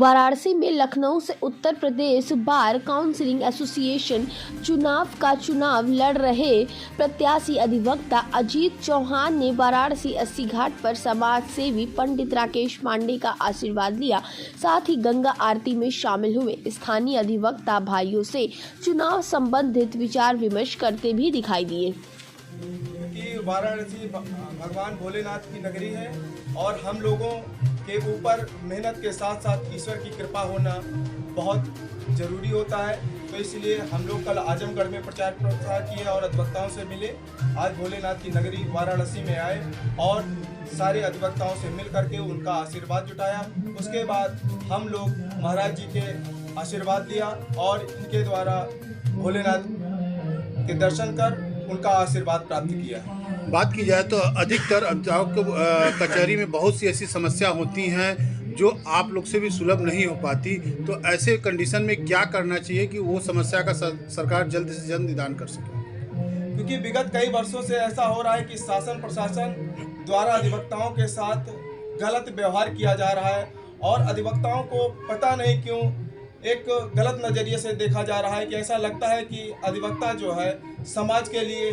वाराणसी में लखनऊ से उत्तर प्रदेश बार counselling association चुनाव लड़ रहे प्रत्याशी अधिवक्ता अजीत चौहान ने वाराणसी 80 घाट पर समाज सेवी पंडित राकेश पांडे का आशीर्वाद लिया। साथ ही गंगा आरती में शामिल हुए। स्थानीय अधिवक्ता भाइयों से चुनाव संबंधित विचार विमर्श करते भी दिखाई दिए। कि वाराणसी भगवान भोलेनाथ की नगरी है और हम लोगों के ऊपर मेहनत के साथ साथ ईश्वर की कृपा होना बहुत ज़रूरी होता है। तो इसलिए हम लोग कल आजमगढ़ में प्रचार प्रसार किए और अधिवक्ताओं से मिले। आज भोलेनाथ की नगरी वाराणसी में आए और सारे अधिवक्ताओं से मिल करके उनका आशीर्वाद जुटाया। उसके बाद हम लोग महाराज जी के आशीर्वाद लिया और इनके द्वारा भोलेनाथ के दर्शन कर उनका आशीर्वाद प्राप्त किया। बात की जाए तो अधिकतर अधिवक्ताओं को कचहरी में बहुत सी ऐसी समस्या होती हैं जो आप लोग से भी सुलभ नहीं हो पाती। तो ऐसे कंडीशन में क्या करना चाहिए कि वो समस्या का सरकार जल्द से जल्द निदान कर सके? क्योंकि विगत कई वर्षों से ऐसा हो रहा है कि शासन प्रशासन द्वारा अधिवक्ताओं के साथ गलत व्यवहार किया जा रहा है और अधिवक्ताओं को पता नहीं क्यों एक गलत नज़रिए से देखा जा रहा है कि ऐसा लगता है कि अधिवक्ता जो है समाज के लिए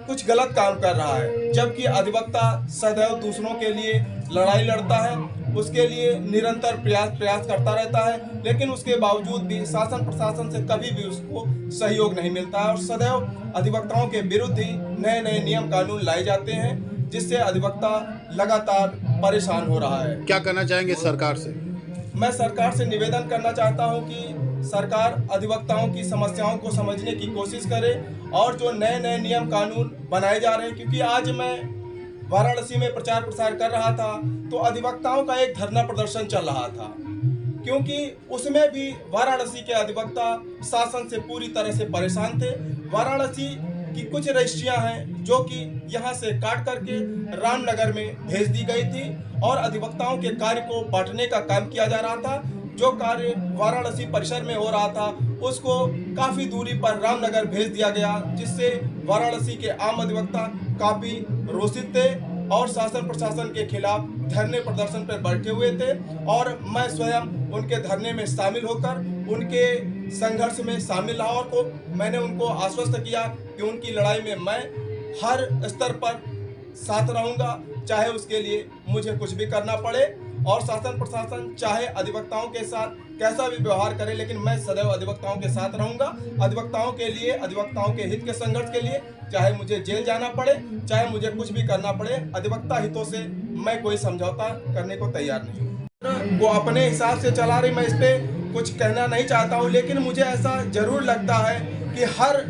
कुछ गलत काम कर रहा है, जबकि अधिवक्ता सदैव दूसरों के लिए लड़ाई लड़ता है, उसके लिए निरंतर प्रयास करता रहता है। लेकिन उसके बावजूद भी शासन प्रशासन से कभी भी उसको सहयोग नहीं मिलता है और सदैव अधिवक्ताओं के विरुद्ध ही नए नए नियम कानून लाए जाते हैं, जिससे अधिवक्ता लगातार परेशान हो रहा है। क्या कहना चाहेंगे सरकार से? मैं सरकार से निवेदन करना चाहता हूं कि सरकार अधिवक्ताओं की समस्याओं को समझने की कोशिश करे और जो नए नए नियम कानून बनाए जा रहे हैं, क्योंकि आज मैं वाराणसी में प्रचार प्रसार कर रहा था तो अधिवक्ताओं का एक धरना प्रदर्शन चल रहा था, क्योंकि उसमें भी वाराणसी के अधिवक्ता शासन से पूरी तरह से परेशान थे। वाराणसी की कुछ रजिस्ट्रियां हैं जो कि यहां से काट करके रामनगर में भेज दी गई थी और अधिवक्ताओं के कार्य को बांटने का काम किया जा रहा था। जो कार्य वाराणसी परिसर में हो रहा था उसको काफ़ी दूरी पर रामनगर भेज दिया गया, जिससे वाराणसी के आम अधिवक्ता काफ़ी रोषित थे और शासन प्रशासन के खिलाफ धरने प्रदर्शन पर बैठे हुए थे। और मैं स्वयं उनके धरने में शामिल होकर उनके संघर्ष में शामिल रहा और मैंने उनको आश्वस्त किया कि उनकी लड़ाई में मैं हर स्तर पर साथ रहूंगा, चाहे उसके लिए मुझे कुछ भी करना पड़े। और शासन प्रशासन चाहे अधिवक्ताओं के साथ कैसा भी व्यवहार करे, लेकिन मैं सदैव अधिवक्ताओं के साथ रहूंगा। अधिवक्ताओं के लिए, अधिवक्ताओं के हित के संघर्ष के लिए, चाहे मुझे जेल जाना पड़े, चाहे मुझे कुछ भी करना पड़े, अधिवक्ता हितों से मैं कोई समझौता करने को तैयार नहीं। वो अपने हिसाब से चला रही, मैं इस पर कुछ कहना नहीं चाहता हूँ, लेकिन मुझे ऐसा जरूर लगता है कि हर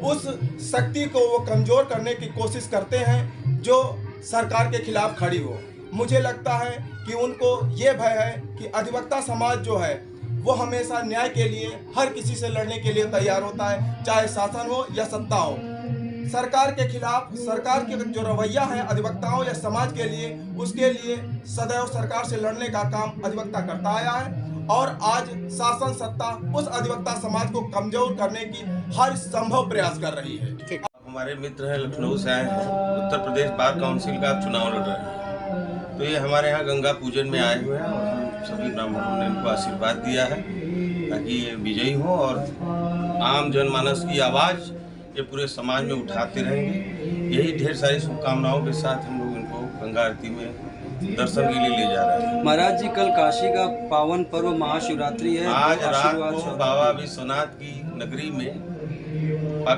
उस शक्ति को वो कमज़ोर करने की कोशिश करते हैं जो सरकार के खिलाफ खड़ी हो। मुझे लगता है कि उनको ये भय है कि अधिवक्ता समाज जो है वो हमेशा न्याय के लिए हर किसी से लड़ने के लिए तैयार होता है, चाहे शासन हो या सत्ता हो। सरकार के खिलाफ सरकार के जो रवैया है अधिवक्ताओं या समाज के लिए, उसके लिए सदैव सरकार से लड़ने का काम अधिवक्ता करता आया है और आज शासन सत्ता उस अधिवक्ता समाज को कमजोर करने की हर संभव प्रयास कर रही है। हमारे मित्र हैं, लखनऊ से आए हैं, उत्तर प्रदेश बार काउंसिल का चुनाव लड़ रहे हैं। तो ये हमारे यहाँ गंगा पूजन में आए हुए हैं और हम सभी ब्राह्मणों ने इनको आशीर्वाद दिया है ताकि ये विजयी हो और आम जनमानस की आवाज़ ये पूरे समाज में उठाते रहेंगे। यही ढेर सारी शुभकामनाओं के साथ हम लोग इनको गंगा आरती में दर्शन के लिए ले जा रहे हैं। महाराज जी, कल काशी का पावन पर्व महाशिवरात्रि है। आज रात को बाबा विश्वनाथ की नगरी में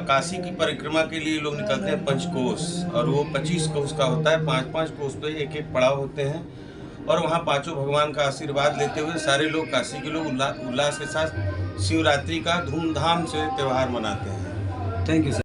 काशी की परिक्रमा के लिए लोग निकलते हैं पंचकोश, और वो 25 कोस का होता है। 5-5 कोस पे एक एक पड़ाव होते हैं और वहाँ पांचों भगवान का आशीर्वाद लेते हुए सारे लोग, काशी के लोग उल्लास के साथ शिवरात्रि का धूमधाम से त्यौहार मनाते हैं। Thank you sir.